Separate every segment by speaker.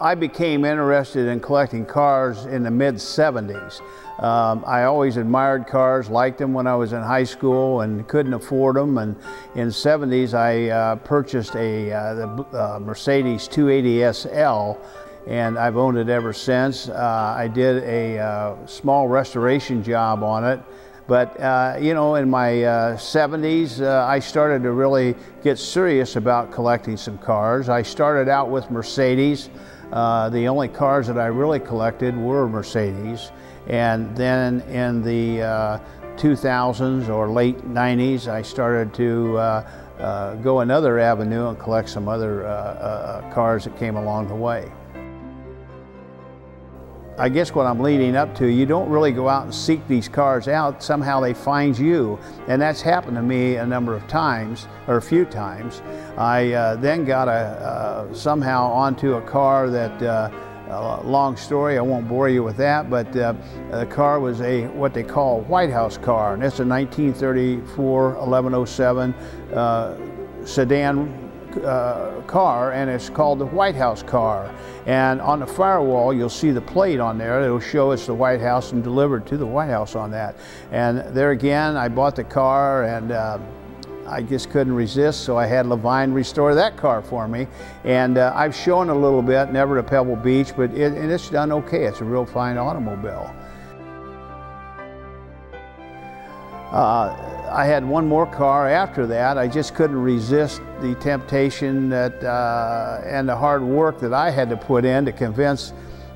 Speaker 1: I became interested in collecting cars in the mid-70s. I always admired cars, liked them when I was in high school and couldn't afford them. And in the 70s, I purchased the Mercedes 280 SL, and I've owned it ever since. I did a small restoration job on it. But, you know, in my 70s, I started to really get serious about collecting some cars. I started out with Mercedes. The only cars that I really collected were Mercedes. And then in the 2000s or late 90s, I started to go another avenue and collect some other cars that came along the way. I guess what I'm leading up to, you don't really go out and seek these cars out, somehow they find you. And that's happened to me a number of times, or a few times. I then got somehow onto a car that, long story, I won't bore you with that, but the car was what they call a White House car, and it's a 1934 1107 sedan car, and it's called the White House car. And on the firewall, you'll see the plate on there. It'll show it's the White House and delivered to the White House on that. And there again, I bought the car, and I just couldn't resist, so I had Levine restore that car for me. And I've shown a little bit, never to Pebble Beach, but it's done okay. It's a real fine automobile. I had one more car after that. I just couldn't resist the temptation that, and the hard work that I had to put in to convince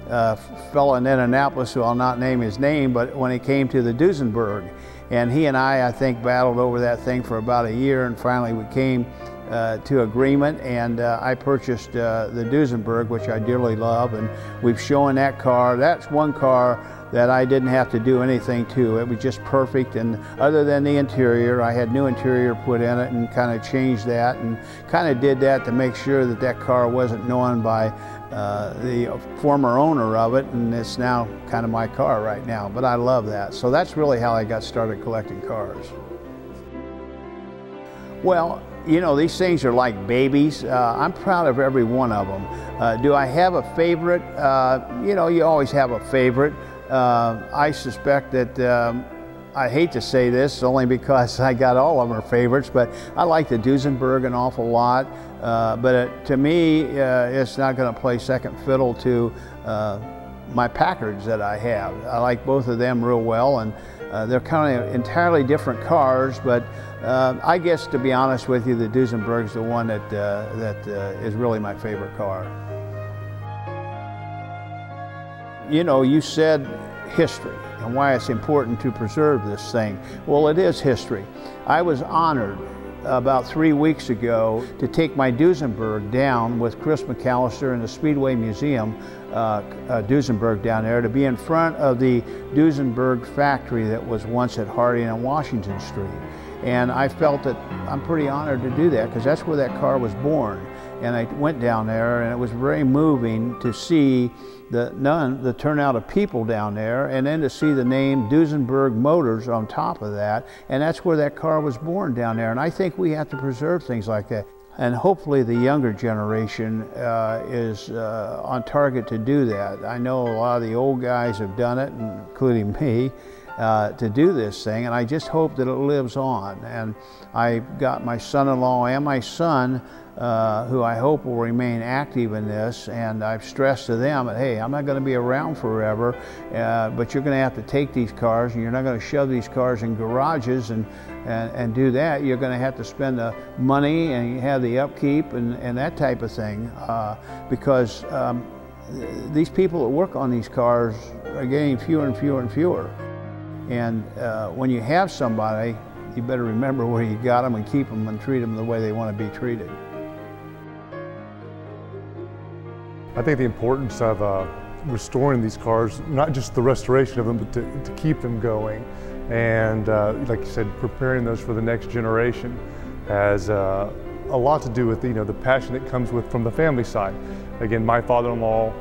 Speaker 1: a fellow in Indianapolis, who I'll not name his name, but when it came to the Duesenberg. And he and I think, battled over that thing for about a year, and finally we came to agreement, and I purchased the Duesenberg, which I dearly love, and we've shown that car. That's one car that I didn't have to do anything to. It was just perfect, and other than the interior, I had new interior put in it and kind of changed that, and kind of did that to make sure that that car wasn't known by the former owner of it, and it's now kind of my car right now, but I love that. So that's really how I got started collecting cars. Well, you know, these things are like babies. I'm proud of every one of them. Do I have a favorite? You know, you always have a favorite. I suspect that, I hate to say this only because I got all of them are favorites, but I like the Duesenberg an awful lot. But to me, it's not going to play second fiddle to my Packards that I have. I like both of them real well, and they're kind of entirely different cars, but I guess, to be honest with you, the Duesenberg's the one that is really my favorite car. You know, you said history and why it's important to preserve this thing. Well, it is history. I was honored about 3 weeks ago to take my Duesenberg down with Chris McAllister in the Speedway Museum, Duesenberg down there, to be in front of the Duesenberg factory that was once at Harding and Washington Street. And I felt that I'm pretty honored to do that because that's where that car was born. And I went down there, and it was very moving to see the turnout of people down there, and then to see the name Duesenberg Motors on top of that. And that's where that car was born, down there. And I think we have to preserve things like that. And hopefully the younger generation is on target to do that. I know a lot of the old guys have done it, including me, to do this thing, and I just hope that it lives on. And I got my son-in-law and my son, who I hope will remain active in this, and I've stressed to them that, hey, I'm not going to be around forever, but you're going to have to take these cars, and you're not going to shove these cars in garages and do that. You're going to have to spend the money, and you have the upkeep and that type of thing, because these people that work on these cars are getting fewer and fewer and fewer. And when you have somebody, you better remember where you got them and keep them and treat them the way they want to be treated.
Speaker 2: I think the importance of restoring these cars, not just the restoration of them, but to keep them going. And like you said, preparing those for the next generation has a lot to do with the passion that comes from the family side. Again, my father-in-law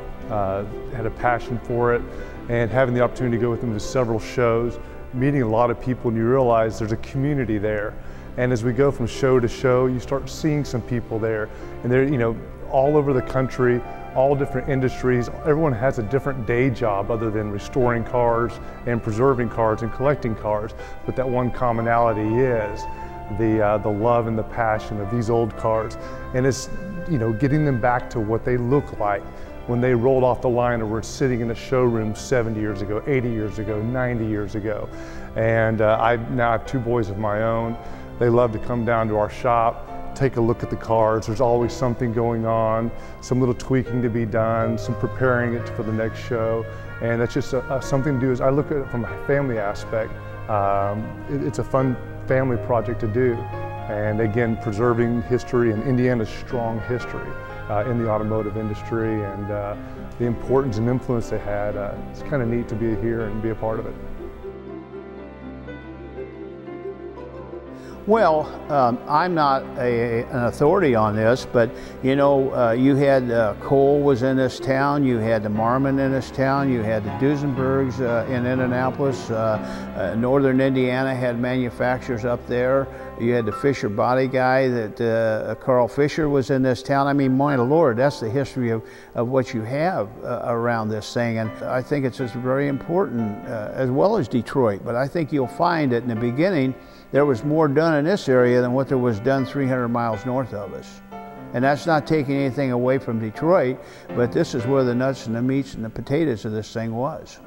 Speaker 2: had a passion for it, and having the opportunity to go with him to several shows, meeting a lot of people, and you realize there's a community there. And as we go from show to show, you start seeing some people there, and they're all over the country, all different industries. Everyone has a different day job other than restoring cars and preserving cars and collecting cars. But that one commonality is the love and the passion of these old cars. And it's, you know, getting them back to what they look like when they rolled off the line or were sitting in a showroom 70 years ago, 80 years ago, 90 years ago. And I now have 2 boys of my own. They love to come down to our shop, take a look at the cars. There's always something going on, some little tweaking to be done, some preparing it for the next show. And that's just something to do. Is I look at it from a family aspect. It's a fun family project to do. And again, preserving history and Indiana's strong history in the automotive industry, and the importance and influence they had. It's kind of neat to be here and be a part of it.
Speaker 1: Well, I'm not an authority on this, but you know, you had Cole was in this town, you had the Marmon in this town, you had the Duesenbergs in Indianapolis, Northern Indiana had manufacturers up there. You had the Fisher body guy, that Carl Fisher was in this town. I mean, my Lord, that's the history of what you have around this thing. And I think it's just very important, as well as Detroit. But I think you'll find that in the beginning, there was more done in this area than what there was done 300 miles north of us. And that's not taking anything away from Detroit, but this is where the nuts and the meats and the potatoes of this thing was.